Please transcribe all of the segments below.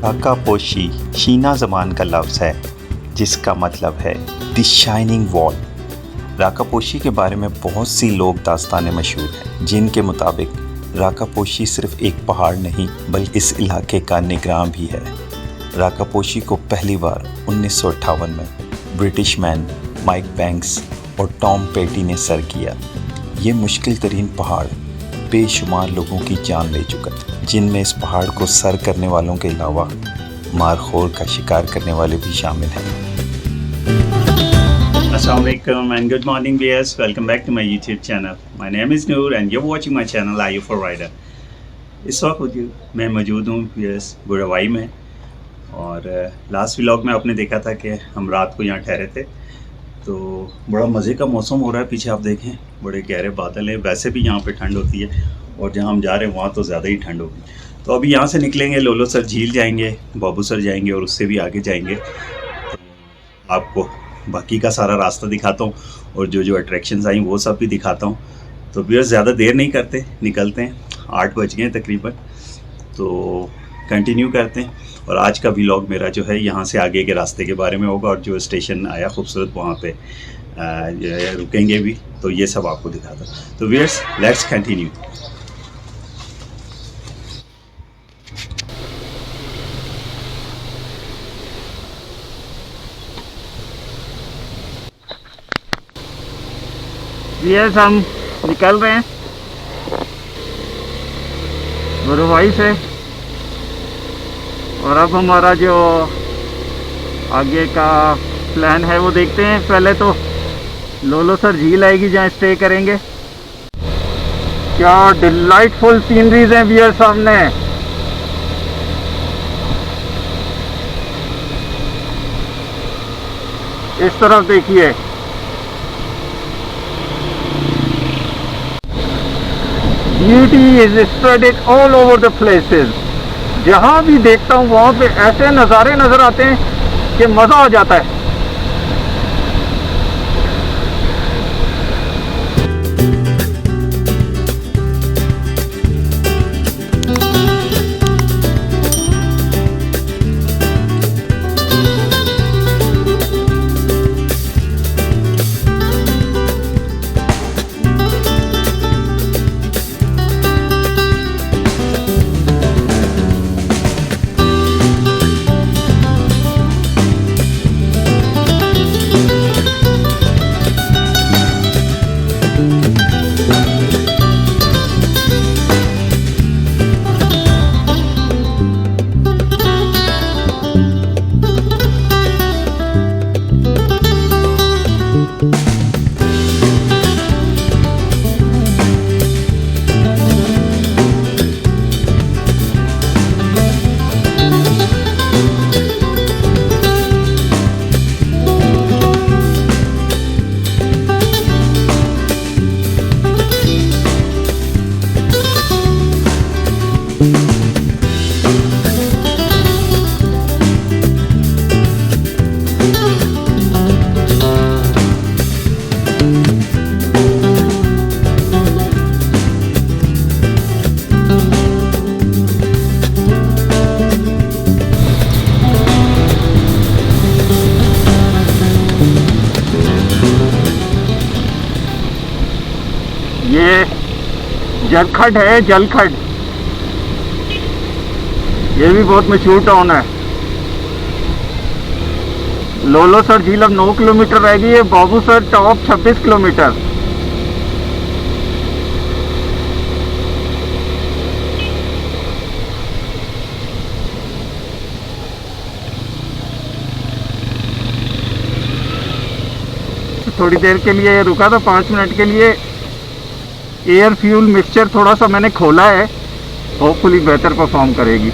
राका पोशी शीना ज़बान का लफ्ज़ है जिसका मतलब है द शाइनिंग वॉल। राका पोशी के बारे में बहुत सी लोक दास्तानें मशहूर हैं जिनके मुताबिक राका पोशी सिर्फ एक पहाड़ नहीं बल्कि इस इलाके का निगरान भी है। राका पोशी को पहली बार 1958 में ब्रिटिश मैन माइक बैंक्स और टॉम पेटी ने सर किया। ये मुश्किल तरीन पहाड़ बेशुमार लोगों की जान ले चुका था, जिनमें इस पहाड़ को सर करने वालों के अलावा मारखोर का शिकार करने वाले भी शामिल हैं। Assalamualaikum and good morning viewers, welcome back to my YouTube channel. My name is Noor and you're watching my channel Are You for Rider। इस वक्त मैं मौजूद हूँ viewers बुरावाई में, और लास्ट व्लॉग में आपने देखा था कि हम रात को यहाँ ठहरे थे। तो बड़ा मज़े का मौसम हो रहा है, पीछे आप देखें बड़े गहरे बादल हैं। वैसे भी यहाँ पे ठंड होती है और जहाँ हम जा रहे हैं वहाँ तो ज़्यादा ही ठंड होगी। तो अभी यहाँ से निकलेंगे, लोलो सर झील जाएंगे, बाबू सर जाएंगे और उससे भी आगे जाएंगे। तो आपको बाकी का सारा रास्ता दिखाता हूँ और जो अट्रैक्शंस आई वो सब भी दिखाता हूँ। तो व्यूअर्स ज़्यादा देर नहीं करते, निकलते हैं। 8 बज गए तकरीबन, तो कंटिन्यू करते हैं। और आज का व्लॉग मेरा जो है यहाँ से आगे के रास्ते के बारे में होगा, और जो स्टेशन आया खूबसूरत वहाँ पे रुकेंगे भी, तो ये सब आपको दिखाता हूँ। तो व्यूअर्स लेट्स कंटिन्यू। व्यूअर्स हम निकल रहे हैं बुरावाई से, और अब हमारा जो आगे का प्लान है वो देखते हैं। पहले तो लोलो सर झील आएगी जहाँ स्टे करेंगे। क्या डिलाइटफुल सीनरीज हैं व्यूअर्स सामने। इस तरफ देखिए, beauty is spreaded all over the places. जहाँ भी देखता हूँ वहाँ पे ऐसे नज़ारे नज़र आते हैं कि मज़ा आ जाता है। ये जलखड है, जलखड। ये भी बहुत मशहूर टाउन है। लोलो सर झील अब 9 किलोमीटर रह गई है, बाबू सर टॉप 26 किलोमीटर। थोड़ी देर के लिए रुका था, 5 मिनट के लिए। एयर फ्यूल मिक्सचर थोड़ा सा मैंने खोला है, होपफुली बेहतर परफॉर्म करेगी।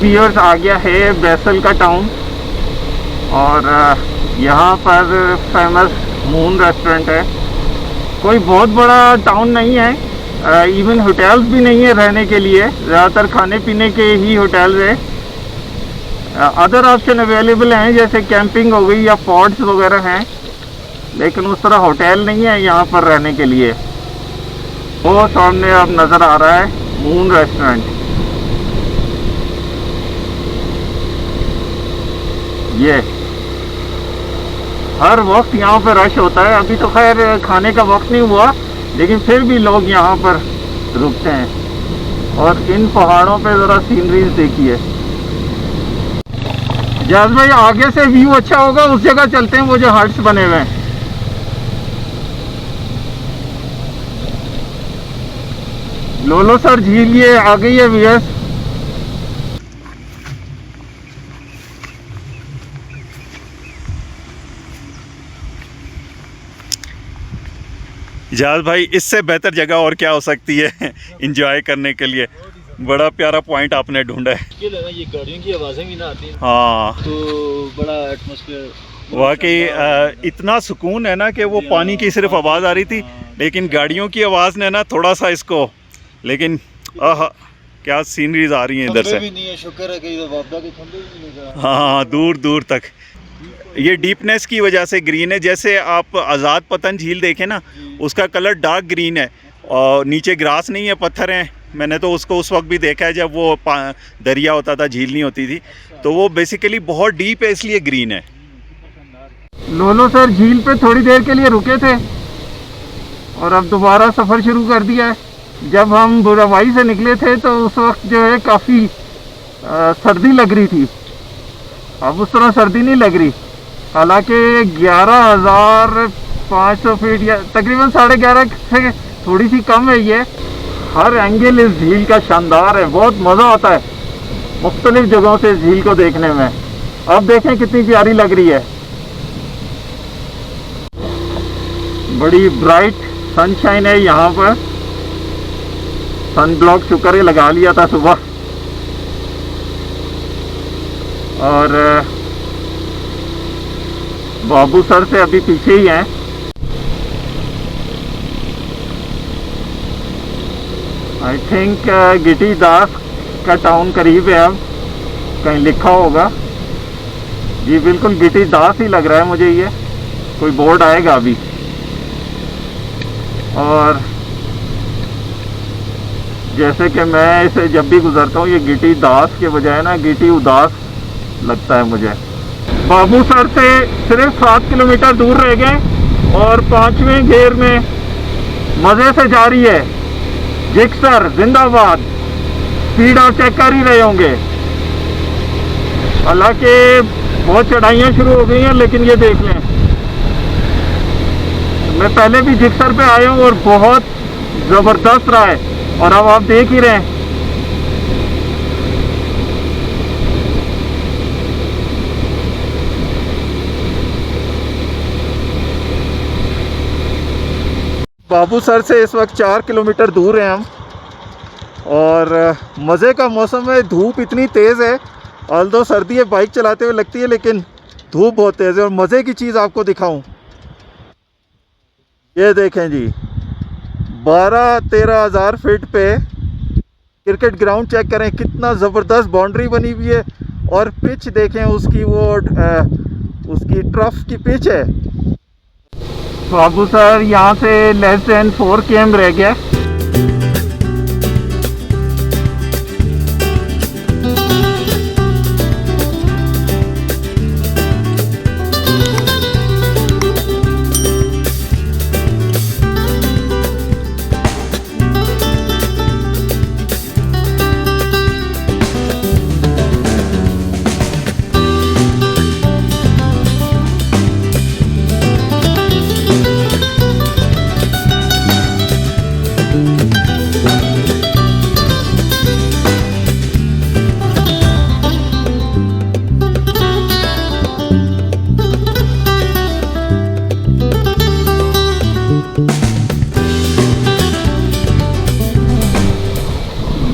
व्यूअर्स आ गया है बैसल का टाउन, और यहाँ पर फेमस मून रेस्टोरेंट है। कोई बहुत बड़ा टाउन नहीं है, इवन होटल्स भी नहीं है रहने के लिए, ज़्यादातर खाने पीने के ही होटल्स है। अदर ऑप्शन अवेलेबल हैं जैसे कैंपिंग हो गई या पॉड्स वगैरह हैं, लेकिन उस तरह होटल नहीं है यहाँ पर रहने के लिए। वो सामने अब नज़र आ रहा है मून रेस्टोरेंट। ये हर वक्त यहाँ पर रश होता है। अभी तो खैर खाने का वक्त नहीं हुआ, लेकिन फिर भी लोग यहाँ पर रुकते हैं। और इन पहाड़ों पे ज़रा सीनरीज देखिए। जैस भाई आगे से व्यू अच्छा होगा, उस जगह चलते हैं वो जो हट्स बने हुए हैं। लोलो सर झील ये आ गई है वीएस। इजाज़ भाई, इससे बेहतर जगह और क्या हो सकती है इंजॉय करने के लिए। बड़ा प्यारा पॉइंट आपने ढूंढा है। ये गाड़ियों की आवाज़ें भी ना आती हैं, हाँ, तो बड़ा एटमॉस्फेयर वाकई इतना सुकून है ना कि वो पानी की सिर्फ आवाज़ आ रही थी, लेकिन गाड़ियों की आवाज़ ने ना थोड़ा सा इसको, लेकिन आह क्या सीनरीज आ रही हैं इधर से। भी नहीं है, शुक्र है कि वापदा के खंभे भी नहीं लगा। हाँ, दूर दूर तक। ये डीपनेस की वजह से ग्रीन है। जैसे आप आज़ाद पतन झील देखें ना, उसका कलर डार्क ग्रीन है और नीचे ग्रास नहीं है, पत्थर हैं। मैंने तो उसको उस वक्त भी देखा है जब वो दरिया होता था, झील नहीं होती थी। तो वो बेसिकली बहुत डीप है, इसलिए ग्रीन है। लोलो सर झील पे थोड़ी देर के लिए रुके थे और अब दोबारा सफ़र शुरू कर दिया है। जब हम बुरावाई से निकले थे तो उस वक्त जो है काफ़ी सर्दी लग रही थी। अब उस तरह सर्दी नहीं लग रही। हालांकि 11,500 फीट या तकरीबन 11.5 से थोड़ी सी कम है ये। हर एंगल इस झील का शानदार है, बहुत मज़ा आता है मुख्तलिफ जगहों से इस झील को देखने में। अब देखें कितनी प्यारी लग रही है। बड़ी ब्राइट सनशाइन है यहाँ पर। सन ब्लॉक शुक्र है लगा लिया था सुबह। और बाबू सर से अभी पीछे ही हैं। आई थिंक गिटी दास का टाउन करीब है। अब कहीं लिखा होगा जी, बिल्कुल गिटी दास ही लग रहा है मुझे। ये कोई बोर्ड आएगा अभी। और जैसे कि मैं इसे जब भी गुजरता हूँ, ये गिटी दास के बजाय ना गिटी उदास लगता है मुझे। बाबू सर से सिर्फ 7 किलोमीटर दूर रह गए और 5वें घेर में मज़े से जा रही है। जिक्सर जिंदाबाद। स्पीड आप चेक कर ही रहे होंगे। हालांकि बहुत चढ़ाइयाँ शुरू हो गई हैं, लेकिन ये देख लें, मैं पहले भी जिक्सर पे आया हूँ और बहुत ज़बरदस्त रहा है। और अब आप देख ही रहे हैं। बाबू सर से इस वक्त 4 किलोमीटर दूर हैं हम और मज़े का मौसम है। धूप इतनी तेज़ है, ऑल्दो सर्दी है बाइक चलाते हुए लगती है, लेकिन धूप बहुत तेज़ है। और मज़े की चीज़ आपको दिखाऊं, ये देखें जी, 12-13 हज़ार फीट पे क्रिकेट ग्राउंड चेक करें, कितना ज़बरदस्त बाउंड्री बनी हुई है। और पिच देखें उसकी, वो उसकी ट्रफ की पिच है। बाबू सर यहाँ से लेस देन 4 km रह गया।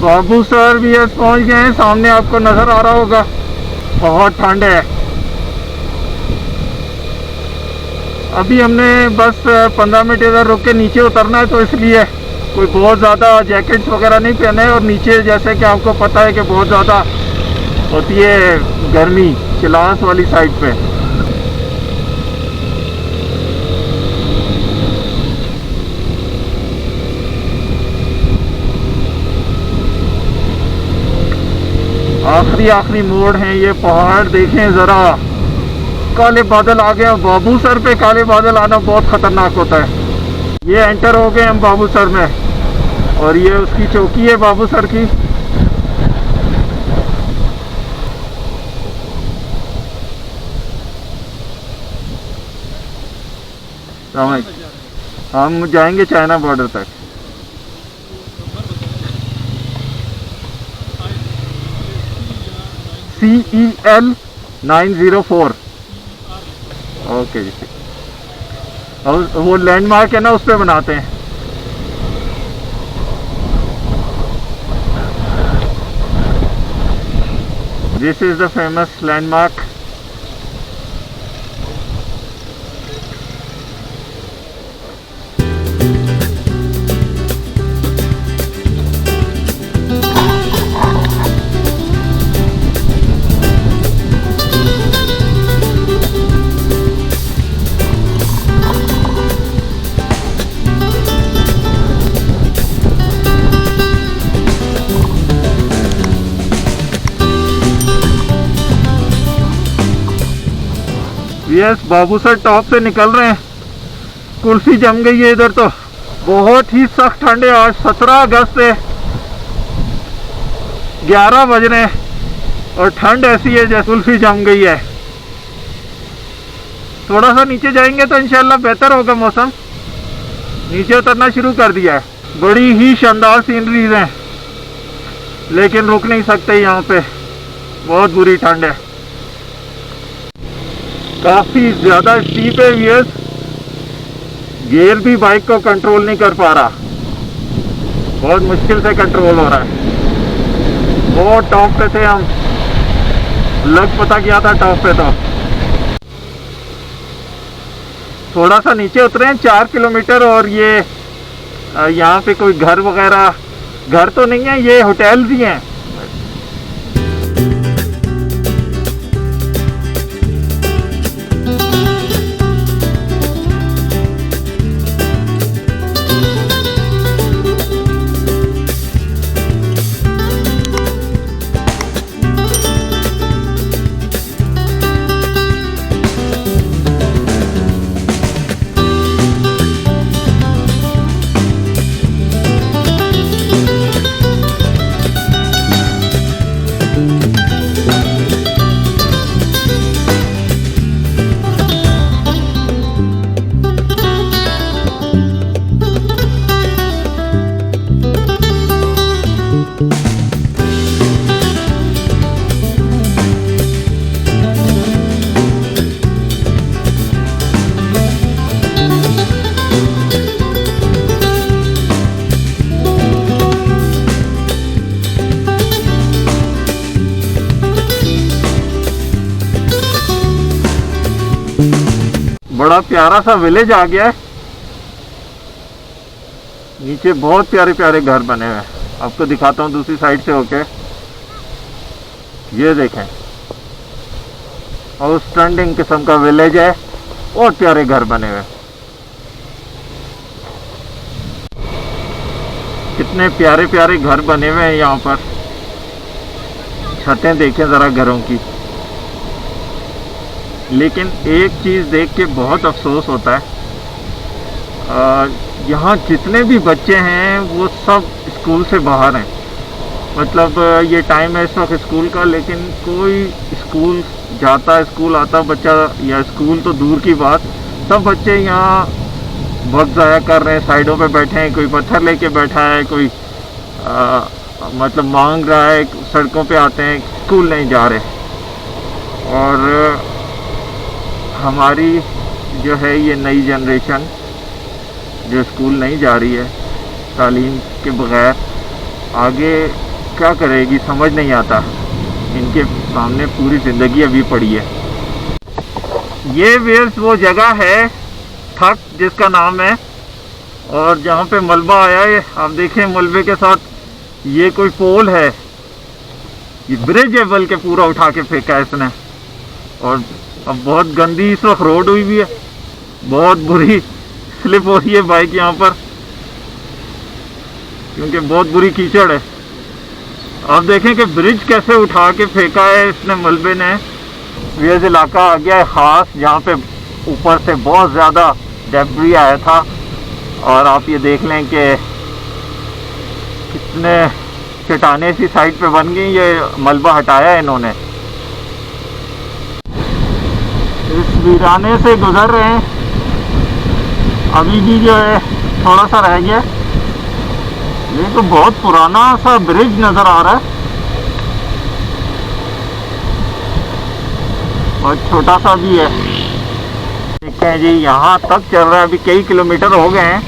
बाबू सर भी पहुंच गए हैं। सामने आपको नज़र आ रहा होगा, बहुत ठंड है। अभी हमने बस 15 मिनट इधर रुक के नीचे उतरना है, तो इसलिए कोई बहुत ज़्यादा जैकेट्स वगैरह नहीं पहने। और नीचे जैसे कि आपको पता है कि बहुत ज़्यादा होती है गर्मी चिलास वाली साइड पे। आखिरी आखिरी मोड़ है। ये पहाड़ देखें ज़रा, काले बादल आ गए। बाबू सर पे काले बादल आना बहुत ख़तरनाक होता है। ये एंटर हो गए हम बाबू सर में, और ये उसकी चौकी है बाबू सर की। हम जाएंगे चाइना बॉर्डर तक। CEL 904। ओके जी, और वो लैंडमार्क है ना, उस पे बनाते हैं। This is the famous landmark. Yes, Babu sir top से निकल रहे हैं। कुल्फी जम गई है इधर तो। बहुत ही सख्त ठंड है आज। 17 अगस्त है, 11 बज रहे हैं और ठंड ऐसी है जैसे कुल्फी जम गई है। थोड़ा सा नीचे जाएंगे तो इंशाल्लाह बेहतर होगा मौसम। नीचे उतरना शुरू कर दिया है। बड़ी ही शानदार सीनरीज हैं, लेकिन रुक नहीं सकते यहाँ पे, बहुत बुरी ठंड है। काफ़ी ज़्यादा स्टीप है व्यूअर्स। गियर भी बाइक को कंट्रोल नहीं कर पा रहा, बहुत मुश्किल से कंट्रोल हो रहा है। बहुत टॉप पे थे हम, लग पता क्या था टॉप पे। तो थोड़ा सा नीचे उतरे हैं 4 किलोमीटर, और ये यहाँ पे कोई घर वगैरह, घर तो नहीं है, ये होटल्स ही हैं। बड़ा प्यारा सा विलेज आ गया है। नीचे बहुत प्यारे प्यारे घर बने हुए हैं। आपको दिखाता हूँ दूसरी साइड से होके। ये देखें, आउटस्टैंडिंग किस्म का विलेज है, बहुत प्यारे घर बने हुए हैं। कितने प्यारे प्यारे घर बने हुए हैं यहाँ पर। छतें देखें ज़रा घरों की। लेकिन एक चीज़ देख के बहुत अफसोस होता है, यहाँ जितने भी बच्चे हैं वो सब स्कूल से बाहर हैं। मतलब ये टाइम है इस वक्त स्कूल का, लेकिन कोई स्कूल जाता, स्कूल आता बच्चा, या स्कूल तो दूर की बात, सब बच्चे यहाँ वक्त ज़ाया कर रहे हैं, साइडों पे बैठे हैं। कोई पत्थर लेके बैठा है, कोई मतलब मांग रहा है, सड़कों पे आते हैं, स्कूल नहीं जा रहे। और हमारी जो है ये नई जनरेशन जो स्कूल नहीं जा रही है तालीम के बग़ैर, आगे क्या करेगी समझ नहीं आता। इनके सामने पूरी ज़िंदगी अभी पड़ी है। ये वेयर्स वो जगह है थक जिसका नाम है, और जहाँ पे मलबा आया है आप देखें, मलबे के साथ ये कोई पोल है, ये ब्रिज है बल्कि पूरा उठा के फेंका है इसने। और अब बहुत गंदी इस वक्त रोड हुई भी है, बहुत बुरी स्लिप हो रही है बाइक यहाँ पर, क्योंकि बहुत बुरी कीचड़ है। अब देखें कि ब्रिज कैसे उठा के फेंका है इसने मलबे ने। ये इलाका आ गया है खास, जहाँ पे ऊपर से बहुत ज़्यादा डेब्री आया था। और आप ये देख लें कि कितने चट्टानें सी साइड पे बन गई, ये मलबा हटाया है इन्होंने। इस वीराने से गुजर रहे हैं, अभी भी जो है थोड़ा सा रह गया। ये तो बहुत पुराना सा ब्रिज नज़र आ रहा है और छोटा सा भी है। देखें जी, यहाँ तक चल रहा है, अभी कई किलोमीटर हो गए हैं।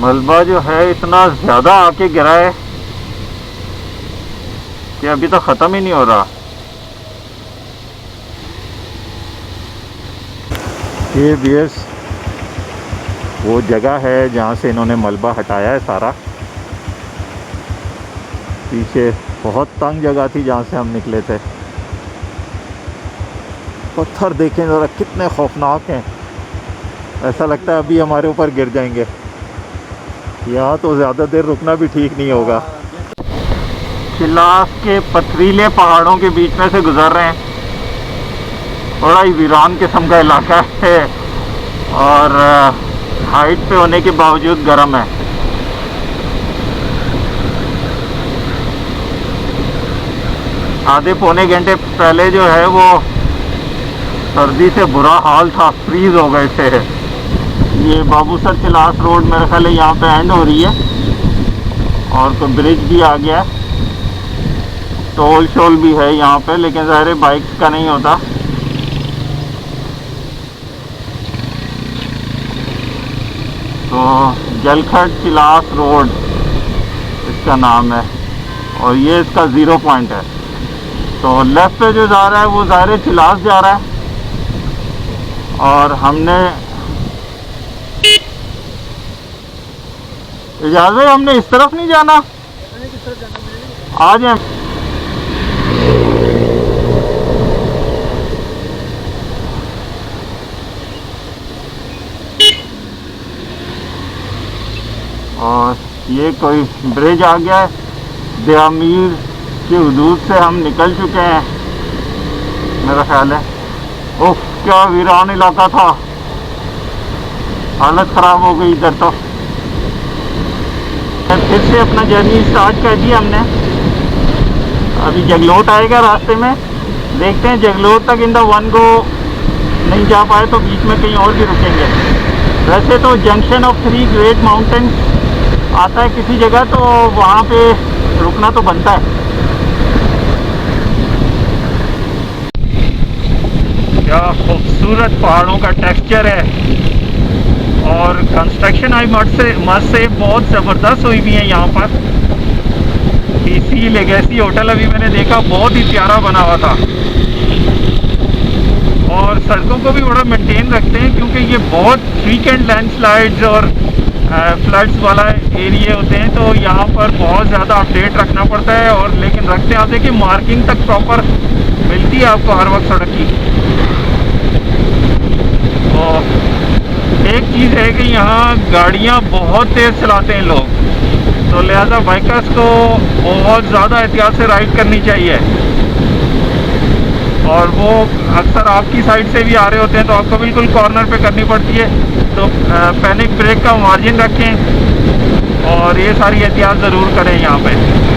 मलबा जो है इतना ज़्यादा आके गिरा है कि अभी तक ख़त्म ही नहीं हो रहा। ये बीएस वो जगह है जहाँ से इन्होंने मलबा हटाया है सारा। पीछे बहुत तंग जगह थी जहाँ से हम निकले थे। पत्थर देखें ज़रा कितने खौफनाक हैं, ऐसा लगता है अभी हमारे ऊपर गिर जाएंगे। यहाँ तो ज़्यादा देर रुकना भी ठीक नहीं होगा। चिलास के पथरीले पहाड़ों के बीच में से गुजर रहे हैं। बड़ा ही वीरान किस्म का इलाका है और हाइट पे होने के बावजूद गर्म है। आधे पौने घंटे पहले जो है वो सर्दी से बुरा हाल था, फ्रीज हो गए थे। ये बाबूसर चिलास रोड मेरे ख्याल है यहाँ पे एंड हो रही है और तो ब्रिज भी आ गया है, टोल शोल भी है यहाँ पे, लेकिन ज़ाहिर बाइक्स का नहीं होता। तो जलखड़ चिलास रोड इसका नाम है और ये इसका 0 पॉइंट है। तो लेफ्ट पे जो जा रहा है वो ज़ाहिर चिलास जा रहा है और हमने इजाज़त, हमने इस तरफ नहीं जाना, आ जाए। और ये कोई ब्रिज आ गया है, दयामीर की हदूद से हम निकल चुके हैं मेरा ख्याल है। ओह, क्या वीरान इलाका था, हालत ख़राब हो गई इधर तो। फिर से अपना जर्नी स्टार्ट कर दिया हमने। अभी जगलोट आएगा रास्ते में, देखते हैं जगलोट तक इन द वन गो नहीं जा पाए तो बीच में कहीं और भी रुकेंगे। वैसे तो जंक्शन ऑफ 3 ग्रेट माउंटेन्स आता है किसी जगह, तो वहाँ पे रुकना तो बनता है। क्या खूबसूरत पहाड़ों का टेक्सचर है और कंस्ट्रक्शन आई मस्ट से बहुत ज़बरदस्त हुई भी है यहाँ पर। टीसी लेगेसी होटल अभी मैंने देखा, बहुत ही प्यारा बना हुआ था और सड़कों को भी बड़ा मेंटेन रखते हैं, क्योंकि ये बहुत फ्रीक्वेंट लैंडस्लाइड्स और फ्लड्स वाला एरिया होते हैं, तो यहाँ पर बहुत ज़्यादा अपडेट रखना पड़ता है। और लेकिन रखते हैं, आप देखिए मार्किंग तक प्रॉपर मिलती है आपको हर वक्त सड़क की। तो एक चीज़ है कि यहाँ गाड़ियाँ बहुत तेज़ चलाते हैं लोग, तो लिहाजा बाइकर्स को बहुत ज़्यादा एहतियात से राइड करनी चाहिए। और वो अक्सर आपकी साइड से भी आ रहे होते हैं, तो आपको बिल्कुल कॉर्नर पे करनी पड़ती है। तो पैनिक ब्रेक का मार्जिन रखें और ये सारी एहतियात ज़रूर करें यहाँ पे।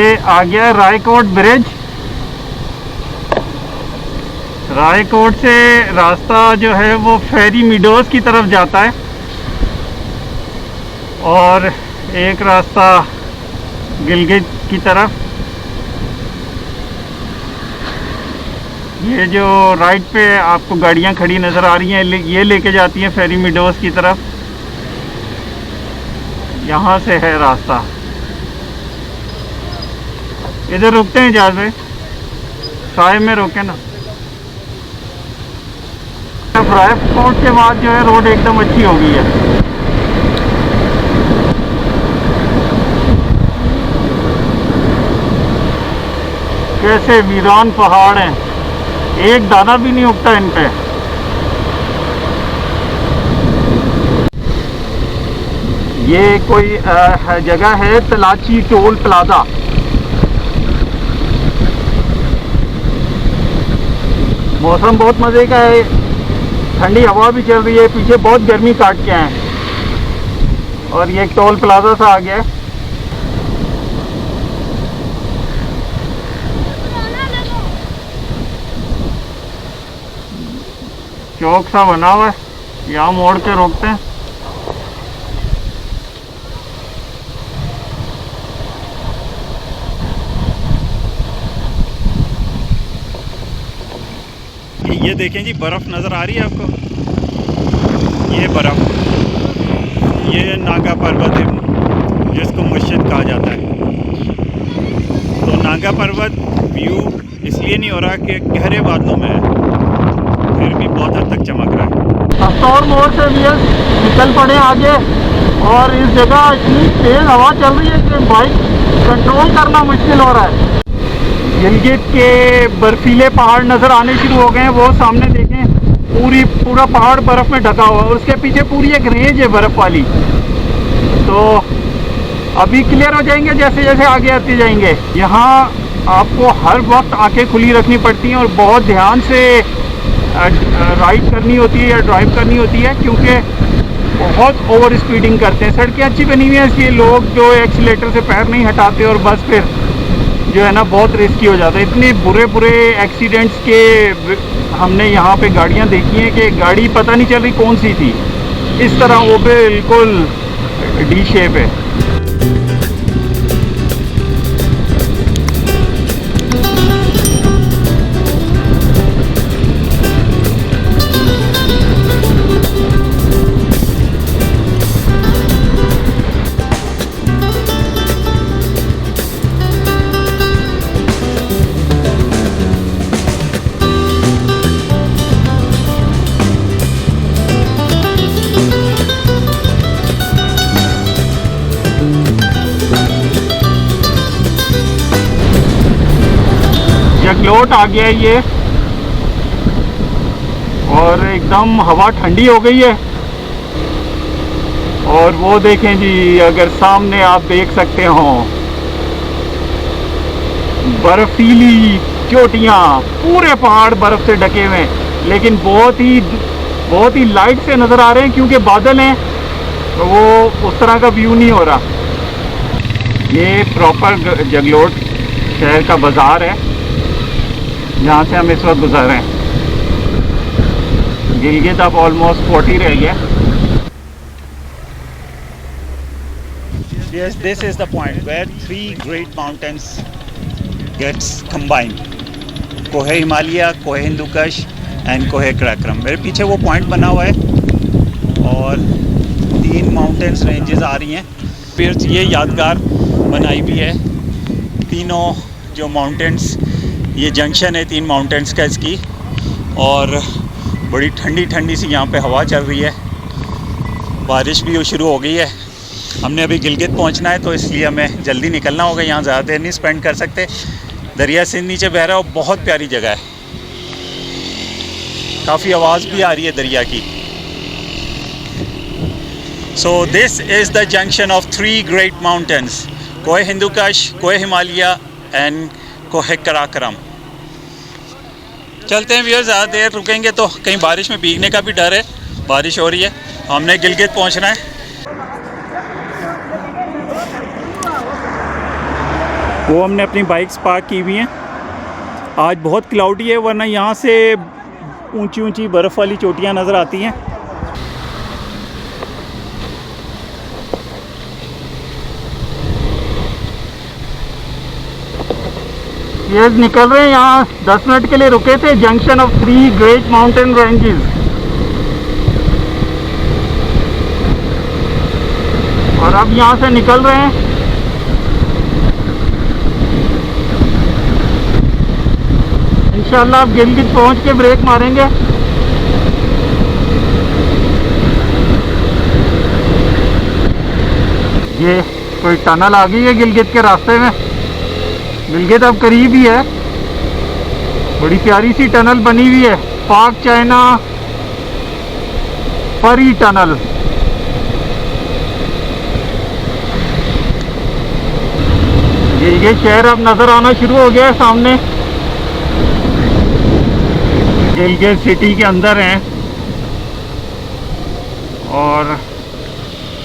ये आ गया रायकोट ब्रिज। रायकोट से रास्ता जो है वो फेरी मीडोज़ की तरफ जाता है और एक रास्ता गिलगित की तरफ। ये जो राइट पे आपको गाड़ियां खड़ी नज़र आ रही हैं ये लेके जाती हैं फेरी मीडोज़ की तरफ। यहाँ से है रास्ता। इधर रुकते हैं जहाज में, साय में रोके ना। रायकोट के बाद जो है रोड एकदम अच्छी हो गई है। कैसे वीरान पहाड़ हैं, एक दाना भी नहीं उगता इन पे। ये कोई जगह है तलाची टोल प्लाजा। मौसम बहुत मज़े का है, ठंडी हवा भी चल रही है, पीछे बहुत गर्मी काट के हैं और ये एक टोल प्लाजा सा आ गया है। चौक सा बना हुआ है, यहाँ मोड़ के रोकते हैं। ये देखें जी, बर्फ़ नज़र आ रही है आपको। ये बर्फ़, ये नागा पर्वत है जिसको मस्जिद कहा जाता है। तो नागा पर्वत व्यू इसलिए नहीं हो रहा कि गहरे बादलों में है, फिर भी बहुत हद तक चमक रहा है। हफ्तौर मोड़ से भी निकल पड़े आगे और इस जगह इतनी तेज़ हवा चल रही है कि बाइक कंट्रोल करना मुश्किल हो रहा है। गिलगित के बर्फीले पहाड़ नज़र आने शुरू हो गए हैं। वो सामने देखें, पूरा पहाड़ बर्फ़ में ढका हुआ है और उसके पीछे पूरी एक रेंज है बर्फ़ वाली। तो अभी क्लियर हो जाएंगे जैसे जैसे आगे आते जाएंगे। यहाँ आपको हर वक्त आंखें खुली रखनी पड़ती हैं और बहुत ध्यान से राइड करनी होती है या ड्राइव करनी होती है, क्योंकि बहुत ओवर स्पीडिंग करते हैं। सड़कें अच्छी बनी हुई हैं इसलिए लोग जो एक्सीलेटर से पैर नहीं हटाते और बस फिर जो है ना बहुत रिस्की हो जाता है। इतने बुरे एक्सीडेंट्स के हमने यहाँ पे गाड़ियाँ देखी हैं कि गाड़ी पता नहीं चल रही कौन सी थी। इस तरह वो बिल्कुल डी शेप है। जगलोट आ गया है ये और एकदम हवा ठंडी हो गई है। और वो देखें जी, अगर सामने आप देख सकते हो बर्फीली चोटियाँ, पूरे पहाड़ बर्फ से ढके हुए हैं, लेकिन बहुत ही लाइट से नज़र आ रहे हैं क्योंकि बादल हैं, तो वो उस तरह का व्यू नहीं हो रहा। ये प्रॉपर जगलोट शहर का बाज़ार है जहाँ से हम इस वक्त गुजर रहे हैं। गिलगित अब ऑलमोस्ट 40 रह गया। Yes, this is the point where three great mountains gets combined. कोहे हिमालय, कोहे हिंदुकुश एंड कोहे कराकोरम। मेरे पीछे वो पॉइंट बना हुआ है और 3 माउंटेन्स रेंजेस आ रही हैं। फिर ये यादगार बनाई भी है। तीनों जो माउंटेन्स, ये जंक्शन है 3 माउंटेन्स का इसकी, और बड़ी ठंडी ठंडी सी यहाँ पे हवा चल रही है। बारिश भी शुरू हो गई है। हमने अभी गिलगित पहुँचना है तो इसलिए हमें जल्दी निकलना होगा, यहाँ ज़्यादा देर नहीं स्पेंड कर सकते। दरिया सिंध नीचे बह रहा है और बहुत प्यारी जगह है, काफ़ी आवाज़ भी आ रही है दरिया की। So this is the junction of 3 great mountains, कोहे हिंदुकुश, कोहे हिमालय एंड कोहे कराकोरम। चलते हैं व्यूअर्स, ज़्यादा देर रुकेंगे तो कहीं बारिश में भीगने का भी डर है। बारिश हो रही है, हमने गिलगित पहुंचना है। वो हमने अपनी बाइक्स पार्क की हुई हैं। आज बहुत क्लाउडी है, वरना यहाँ से ऊंची ऊंची बर्फ़ वाली चोटियाँ नज़र आती हैं। ये निकल रहे हैं, यहाँ 10 मिनट के लिए रुके थे, junction of 3 great mountain ranges. और अब यहाँ से निकल रहे हैं। इंशाल्लाह अब गिलगित पहुँच के ब्रेक मारेंगे। ये कोई टनल आ गई है गिलगित के रास्ते में। गिलगित अब करीब ही है। बड़ी प्यारी सी टनल बनी हुई है, पाक चाइना परी टनल। ये शहर अब नज़र आना शुरू हो गया है सामने। गिलगित सिटी के अंदर हैं और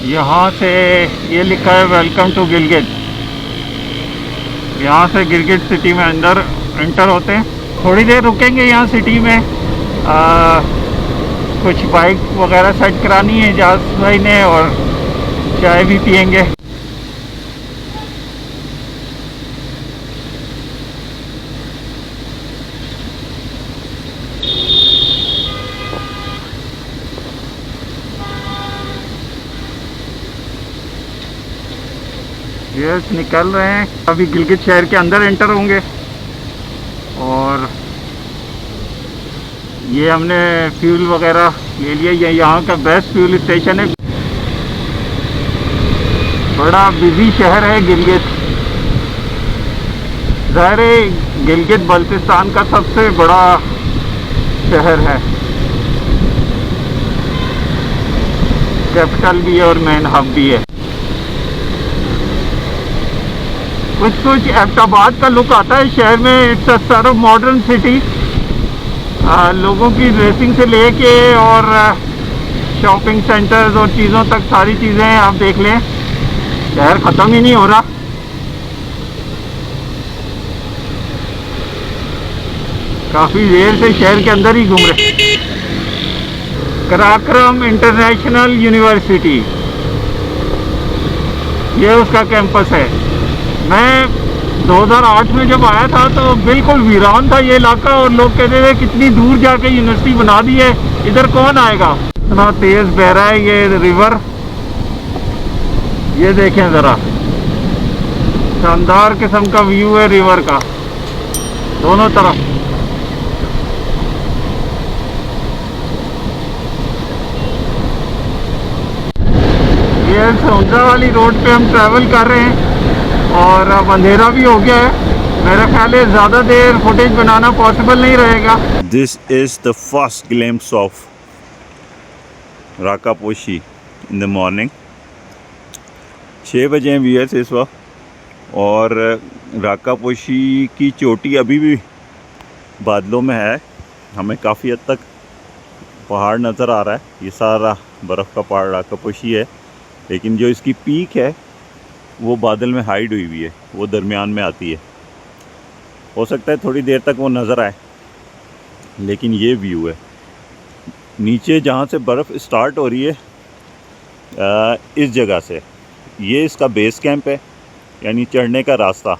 यहाँ से ये लिखा है वेलकम टू गिलगित। यहाँ से गिलगित सिटी में अंदर एंटर होते हैं। थोड़ी देर रुकेंगे यहाँ सिटी में, कुछ बाइक वगैरह सेट करानी है जाज भाई ने, और चाय भी पियेंगे। ये निकल रहे हैं, अभी गिलगित शहर के अंदर एंटर होंगे। और ये हमने फ्यूल वगैरह ले लिया। ये यहाँ का बेस्ट फ्यूल स्टेशन है। बड़ा बिजी शहर है गिलगित। ज़ाहिर है गिलगित बल्तिस्तान का सबसे बड़ा शहर है, कैपिटल भी है और मेन हब भी है। कुछ एबटाबाद का लुक आता है शहर में। It's a sort of modern city. लोगों की ड्रेसिंग से लेके और शॉपिंग सेंटर्स और चीज़ों तक सारी चीज़ें आप देख लें। शहर ख़त्म ही नहीं हो रहा। काफ़ी देर से शहर के अंदर ही घूम रहे। कराक्रम इंटरनेशनल यूनिवर्सिटी, ये उसका कैंपस है। मैं 2008 में जब आया था तो बिल्कुल वीरान था ये इलाका, और लोग कहते थे कितनी दूर जाके यूनिवर्सिटी बना दी है, इधर कौन आएगा। इतना तेज़ बह रहा है ये रिवर। ये देखें ज़रा, शानदार किस्म का व्यू है रिवर का दोनों तरफ। ये सौंदा वाली रोड पे हम ट्रैवल कर रहे हैं और अब अंधेरा भी हो गया है। मेरा ख्याल है ज़्यादा देर फुटेज बनाना पॉसिबल नहीं रहेगा। This is the first glimpse of Rakaposhi in the morning. 6 बजे हैं व्यूअर्स इस वक्त, और राकापोशी की चोटी अभी भी बादलों में है। हमें काफ़ी हद तक पहाड़ नज़र आ रहा है। ये सारा बर्फ़ का पहाड़ राकापोशी है, लेकिन जो इसकी पीक है वो बादल में हाइड हुई हुई है, वो दरमियान में आती है। हो सकता है थोड़ी देर तक वो नज़र आए, लेकिन ये व्यू है नीचे जहाँ से बर्फ़ स्टार्ट हो रही है। इस जगह से ये इसका बेस कैंप है, यानी चढ़ने का रास्ता।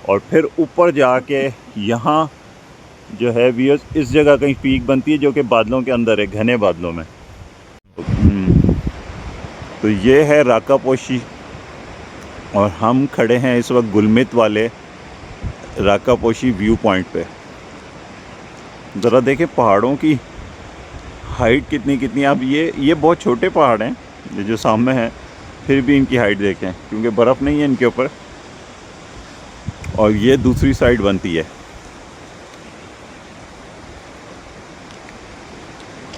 और फिर ऊपर जाके यहाँ जो है व्यूअर्स, इस जगह कहीं पीक बनती है जो कि बादलों के अंदर है, घने बादलों में। तो ये है राकापोशी, और हम खड़े हैं इस वक्त गुलमित वाले राकापोशी व्यू पॉइंट पे। ज़रा देखें पहाड़ों की हाइट कितनी। अब ये बहुत छोटे पहाड़ हैं ये जो सामने हैं, फिर भी इनकी हाइट देखें, क्योंकि बर्फ़ नहीं है इनके ऊपर। और ये दूसरी साइड बनती है।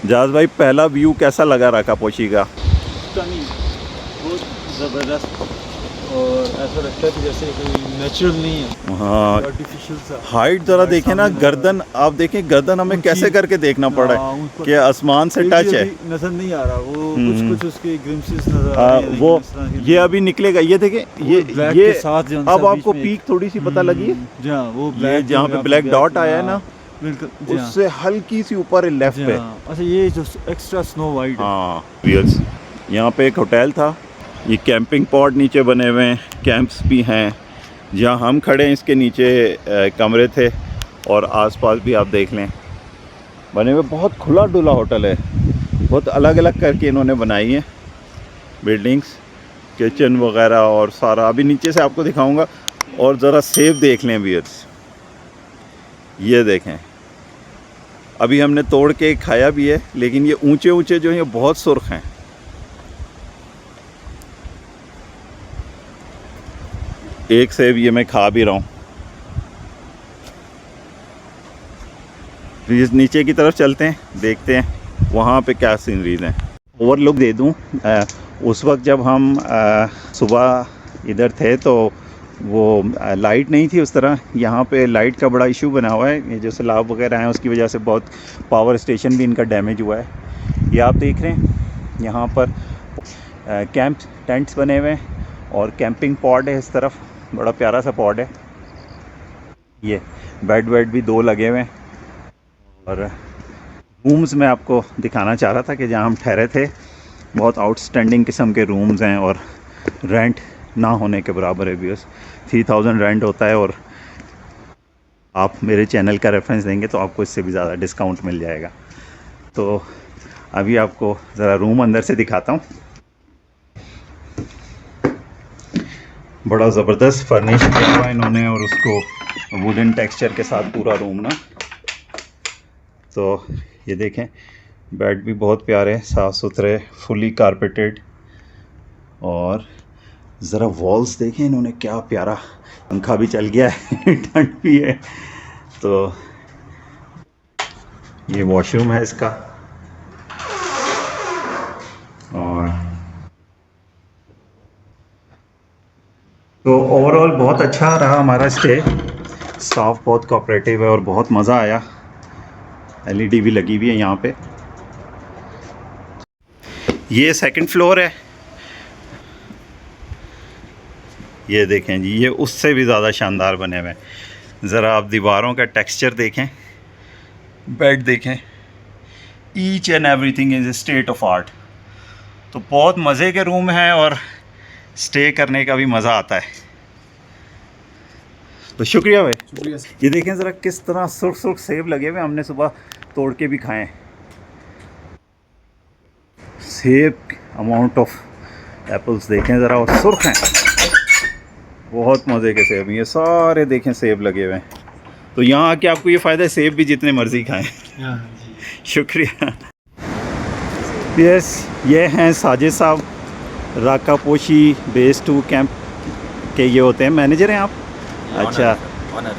जाज भाई, पहला व्यू कैसा लगा राकापोशी का? बहुत ज़बरदस्त। और ऐसा लगता है कि जैसे कोई नेचुरल नहीं है, हाँ, आर्टिफिशियल सा। हाइट जरा देखें ना, गर्दन आप देखें, गर्दन हमें कैसे करके देखना पड़ रहा है कि आसमान से टच है। नजर नहीं आ रहा, वो कुछ उसके ग्लिम्पसेस नजर आ रहे हैं, वो लेकिन इस तरह के ये अभी निकलेगा, ये देखें, ब्लैक ये के साथ जो अब आपको पीक थोड़ी सी पता लगी है, जहाँ वो ये ब्लैक जहाँ पे ब्लैक डॉट आया है ना, बिल्कुल उससे हल्की सी ऊपर लेफ्ट पे। अच्छा, ये जो एक्स्ट्रा स्नो वाइट है। हाँ व्यूअर्स, यहाँ पे एक होटल था, ये कैंपिंग पॉट नीचे बने हुए हैं, कैंप्स भी हैं। जहाँ हम खड़े हैं इसके नीचे कमरे थे, और आसपास भी आप देख लें बने हुए, बहुत खुला डुला होटल है, बहुत अलग अलग करके इन्होंने बनाई है बिल्डिंग्स, किचन वगैरह और सारा। अभी नीचे से आपको दिखाऊंगा, और ज़रा सेब देख लें व्यूअर्स, ये देखें, अभी हमने तोड़ के खाया भी है, लेकिन ये ऊंचे ऊंचे जो हैं ये बहुत सुर्ख हैं। एक सेब ये मैं खा भी रहा हूँ। इस नीचे की तरफ चलते हैं, देखते हैं वहाँ पे क्या सीनरीज हैं। ओवरलुक दे दूँ, उस वक्त जब हम सुबह इधर थे तो वो लाइट नहीं थी उस तरह। यहाँ पे लाइट का बड़ा इशू बना हुआ है, ये जो सैलाब वगैरह हैं उसकी वजह से बहुत पावर स्टेशन भी इनका डैमेज हुआ है। ये आप देख रहे हैं, यहाँ पर कैंप टेंट्स बने हुए हैं, और कैंपिंग पॉड है इस तरफ, बड़ा प्यारा सा पॉड है। ये बेड वेड भी 2 लगे हुए हैं, और रूम्स मैं आपको दिखाना चाह रहा था कि जहाँ हम ठहरे थे बहुत आउटस्टैंडिंग किस्म के रूम्स हैं, और रेंट ना होने के बराबर है व्यूअर्स। 3000 रेंट होता है, और आप मेरे चैनल का रेफरेंस देंगे तो आपको इससे भी ज़्यादा डिस्काउंट मिल जाएगा। तो अभी आपको ज़रा रूम अंदर से दिखाता हूँ। बड़ा ज़बरदस्त फर्निश किया हुआ इन्होंने, और उसको वुडन टेक्सचर के साथ पूरा रूम ना। तो ये देखें, बेड भी बहुत प्यारे, साफ़ सुथरे, फुली कारपेटेड, और ज़रा वॉल्स देखें इन्होंने, क्या प्यारा, पंखा भी चल गया है ठंड भी है। तो ये वॉशरूम है इसका, और तो ओवरऑल बहुत अच्छा रहा हमारा स्टे। स्टाफ बहुत कोऑपरेटिव है और बहुत मज़ा आया। LED भी लगी हुई है यहाँ पे। ये सेकंड फ्लोर है, ये देखें जी, ये उससे भी ज़्यादा शानदार बने हुए हैं। ज़रा आप दीवारों का टेक्सचर देखें, बेड देखें, each and everything is a state of art. तो बहुत मज़े के रूम हैं, और स्टे करने का भी मज़ा आता है। तो शुक्रिया भाई, शुक्रिया। ये देखें ज़रा किस तरह सुर्ख सुर्ख सेब लगे हुए, हमने सुबह तोड़ के भी खाए। सेब अमाउंट ऑफ एप्पल्स देखें ज़रा, और सुर्ख हैं, बहुत मज़े के सेब। ये सारे देखें सेब लगे हुए हैं। तो यहाँ आके आपको ये फ़ायदा है, सेब भी जितने मर्ज़ी खाएं। शुक्रिया। यस, ये हैं साजिद साहब, राकापोशी बेस 2 कैंप के ये होते हैं, मैनेजर हैं आप? अच्छा,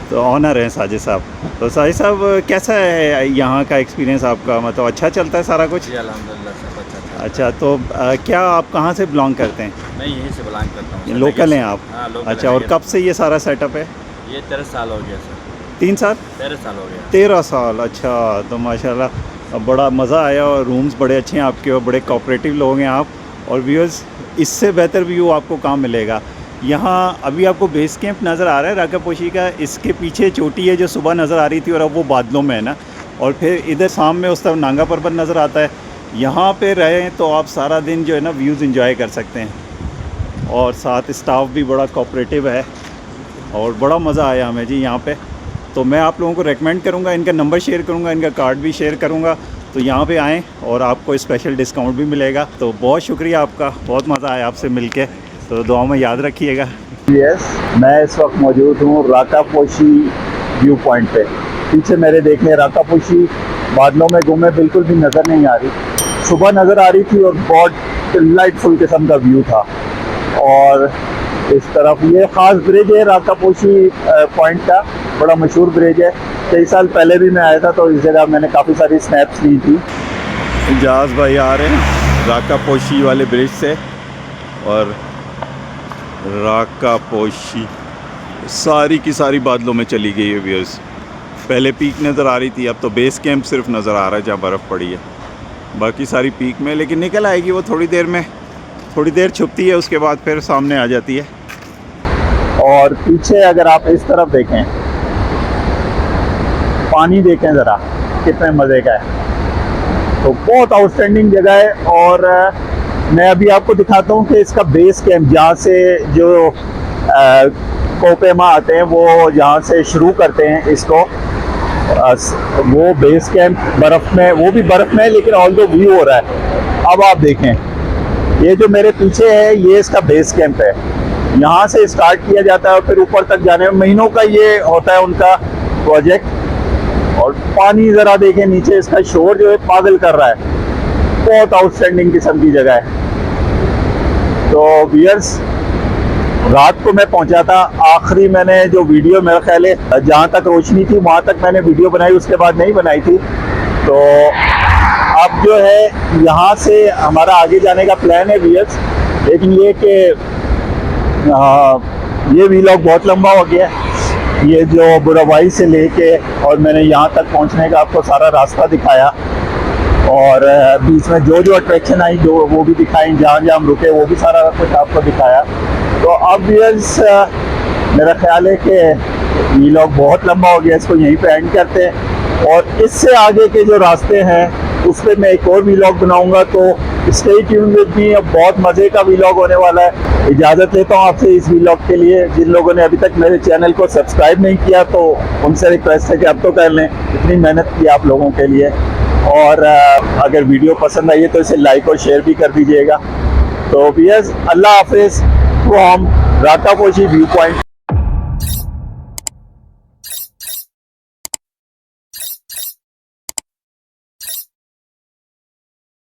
तो ऑनर हैं साजिद साहब। तो साजिद साहब, कैसा है यहाँ का एक्सपीरियंस आपका, मतलब अच्छा चलता है सारा कुछ? जी अल्हम्दुलिल्लाह सब अच्छा चल रहा है। अच्छा, तो क्या आप कहाँ से बिलोंग करते हैं? मैं यहीं से बिलोंग करता हूँ। लोकल हैं आप? हाँ लोकल। अच्छा, और कब से ये सारा सेटअप है? ये 13 साल हो गया सर। 3 साल? 13 साल हो गया। 13 साल, अच्छा। तो माशाल्लाह बड़ा मज़ा आया, और रूम्स बड़े अच्छे हैं आपके, और बड़े कोऑपरेटिव लोग हैं आप। और व्यूअर्स, इससे बेहतर व्यू आपको कहाँ मिलेगा? यहाँ अभी आपको बेस कैंप नज़र आ रहा है राकापोशी का, इसके पीछे चोटी है जो सुबह नज़र आ रही थी, और अब वो बादलों में है ना। और फिर इधर सामने उस तरफ नांगा पर्वत नज़र आता है। यहाँ पे रहें तो आप सारा दिन जो है ना व्यूज़ एंजॉय कर सकते हैं, और साथ स्टाफ भी बड़ा कोऑपरेटिव है, और बड़ा मज़ा आया हमें जी यहाँ पे। तो मैं आप लोगों को रेकमेंड करूँगा, इनका नंबर शेयर करूँगा, इनका कार्ड भी शेयर करूँगा, तो यहाँ पे आएँ और आपको स्पेशल डिस्काउंट भी मिलेगा। तो बहुत शुक्रिया आपका, बहुत मज़ा आया आपसे मिलके, तो दुआ में याद रखिएगा। यस, मैं इस वक्त मौजूद हूँ राकापोशी व्यू पॉइंट पे। पीछे मेरे देखने राकापोशी बादलों में गुमे बिल्कुल भी नज़र नहीं आ रही। सुबह नज़र आ रही थी और बहुत डिलाइटफुल किस्म का व्यू था। और इस तरफ ये ख़ास ब्रिज है राकापोशी पॉइंट का, बड़ा मशहूर ब्रिज है। कई साल पहले भी मैं आया था, तो इस जगह मैंने काफ़ी सारी स्नैप्स ली थी। इजाज़ भाई आ रहे हैं राकापोशी वाले ब्रिज से, और राका पोशी सारी की सारी बादलों में चली गई है व्यूअर्स। पहले पीक नज़र आ रही थी, अब तो बेस कैंप सिर्फ नज़र आ रहा है जहाँ बर्फ़ पड़ी है, बाकी सारी पीक में। लेकिन निकल आएगी वो थोड़ी देर में, थोड़ी देर छुपती है, उसके बाद फिर सामने आ जाती है। और पीछे अगर आप इस तरफ देखें, पानी देखें ज़रा कितने मज़े का है। तो बहुत आउटस्टैंडिंग जगह है। और मैं अभी आपको दिखाता हूँ कि इसका बेस कैंप जहाँ से जो कोपेमा आते हैं वो जहाँ से शुरू करते हैं इसको, वो बेस कैंप बर्फ़ में, वो भी बर्फ़ में, लेकिन ऑल दो व्यू हो रहा है। अब आप देखें, ये जो मेरे पीछे है ये इसका बेस कैंप है। यहाँ से स्टार्ट किया जाता है और फिर ऊपर तक जाने में महीनों का ये होता है उनका प्रोजेक्ट। और पानी ज़रा देखें नीचे, इसका शोर जो है पागल कर रहा है। बहुत आउटस्टैंडिंग किस्म की जगह है। तो व्यूअर्स, रात को मैं पहुंचा था, आखिरी मैंने जो वीडियो मेरा ख्याल है जहाँ तक रोशनी थी वहाँ तक मैंने वीडियो बनाई, उसके बाद नहीं बनाई थी। तो अब जो है यहाँ से हमारा आगे जाने का प्लान है व्यूअर्स, लेकिन ये कि ये व्लॉग बहुत लंबा हो गया है। ये जो बुरावाई से लेके और मैंने यहाँ तक पहुँचने का आपको सारा रास्ता दिखाया, और बीच में जो जो अट्रैक्शन आई जो वो भी दिखाई, जहाँ जहाँ हम रुके वो भी सारा कुछ आपको दिखाया। तो अब व्यूअर्स मेरा ख्याल है कि व्लॉग बहुत लंबा हो गया, इसको यहीं पे एंड करते हैं। और इससे आगे के जो रास्ते हैं उस पर मैं एक और व्लॉग बनाऊंगा, तो स्टे ट्यून विद मी। अब बहुत मज़े का व्लॉग होने वाला है। इजाज़त लेता हूँ आपसे इस व्लॉग के लिए। जिन लोगों ने अभी तक मेरे चैनल को सब्सक्राइब नहीं किया तो उनसे रिक्वेस्ट है कि अब तो कर लें, इतनी मेहनत की आप लोगों के लिए। और अगर वीडियो पसंद आई है तो इसे लाइक और शेयर भी कर दीजिएगा। तो व्यूअर्स, अल्लाह हाफिज़ फ्रॉम राका पोशी व्यू पॉइंट।